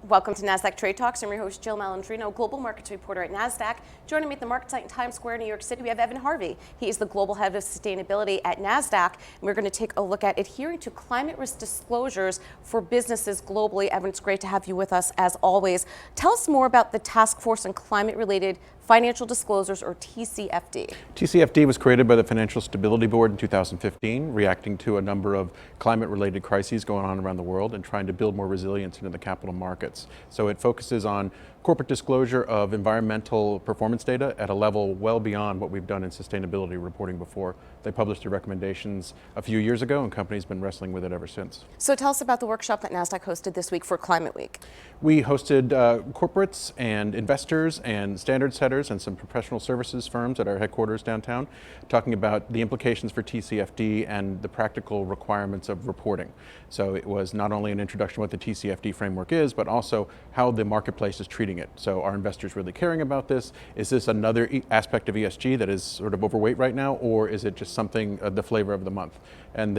Welcome to Nasdaq Trade Talks. I'm your host, Jill Malandrino, global markets reporter at Nasdaq. Joining me at the market site in Times Square, New York City, we have Evan Harvey. He is the global head of sustainability at Nasdaq. And we're going to take a look at adhering to climate risk disclosures for businesses globally. Evan, it's great to have you with us as always. Tell us more about the Task Force on Climate-Related Financial Disclosures, or TCFD. TCFD was created by the Financial Stability Board in 2015, reacting to a number of climate-related crises going on around the world and trying to build more resilience into the capital markets. So it focuses on corporate disclosure of environmental performance data at a level well beyond what we've done in sustainability reporting before. They published their recommendations a few years ago, and companies have been wrestling with it ever since. So tell us about the workshop that Nasdaq hosted this week for Climate Week. We hosted corporates and investors and standard setters and some professional services firms at our headquarters downtown, talking about the implications for TCFD and the practical requirements of reporting. So it was not only an introduction to what the TCFD framework is, but also how the marketplace is treating it. So are investors really caring about this? Is this another aspect of ESG that is sort of overweight right now, or is it just something, the flavor of the month? And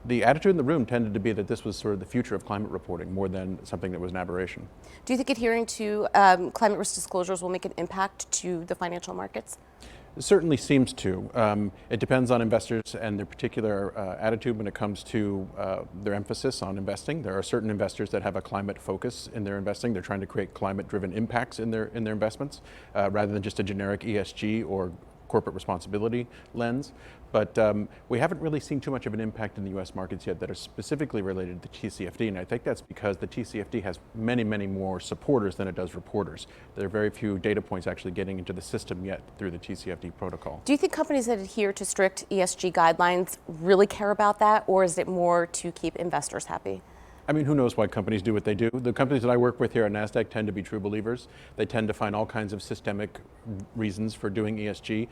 the attitude in the room tended to be that this was sort of the future of climate reporting more than something that was an aberration. Do you think adhering to climate risk disclosures will make an impact to the financial markets? It certainly seems to. It depends on investors and their particular attitude when it comes to their emphasis on investing. There are certain investors that have a climate focus in their investing. They're trying to create climate-driven impacts in their investments rather than just a generic ESG or corporate responsibility lens. But we haven't really seen too much of an impact in the US markets yet that are specifically related to TCFD, and I think that's because the TCFD has many, many more supporters than it does reporters. There are very few data points actually getting into the system yet through the TCFD protocol. Do you think companies that adhere to strict ESG guidelines really care about that, or is it more to keep investors happy? I mean, who knows why companies do what they do? The companies that I work with here at Nasdaq tend to be true believers. They tend to find all kinds of systemic reasons for doing ESG,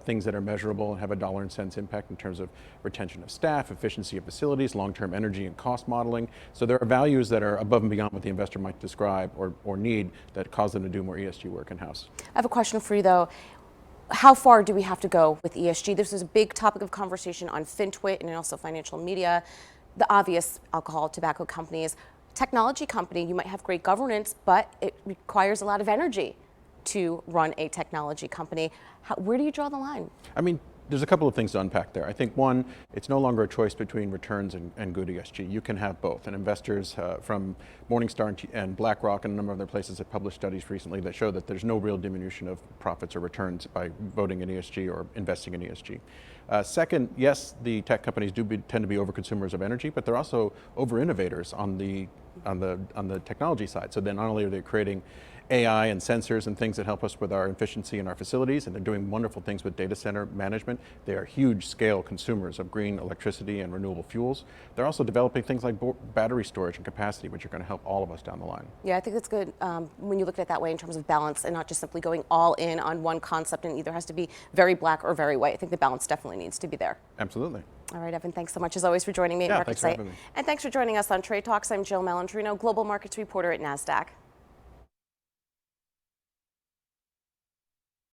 things that are measurable and have a dollar and cents impact in terms of retention of staff, efficiency of facilities, long-term energy and cost modeling. So there are values that are above and beyond what the investor might describe or need that cause them to do more ESG work in-house. I have a question for you though. How far do we have to go with ESG? This is a big topic of conversation on FinTwit and also financial media. The obvious alcohol, tobacco companies, technology company, you might have great governance, but it requires a lot of energy to run a technology company. Where do you draw the line? I mean, there's a couple of things to unpack there. I think one, it's no longer a choice between returns and good ESG. You can have both. And investors from Morningstar and BlackRock and a number of other places have published studies recently that show that there's no real diminution of profits or returns by voting in ESG or investing in ESG. Second, yes, the tech companies tend to be over-consumers of energy, but they're also over-innovators on the technology side. So then not only are they creating AI and sensors and things that help us with our efficiency in our facilities, and they're doing wonderful things with data center management. They are huge scale consumers of green electricity and renewable fuels. They're also developing things like battery storage and capacity, which are going to help all of us down the line. Yeah, I think that's good when you look at it that way in terms of balance and not just simply going all in on one concept and either has to be very black or very white. I think the balance definitely needs to be there. Absolutely. All right, Evan, thanks so much as always for joining me at Market Site. Thanks for having me. And thanks for joining us on Trade Talks. I'm Jill Malandrino, global markets reporter at Nasdaq.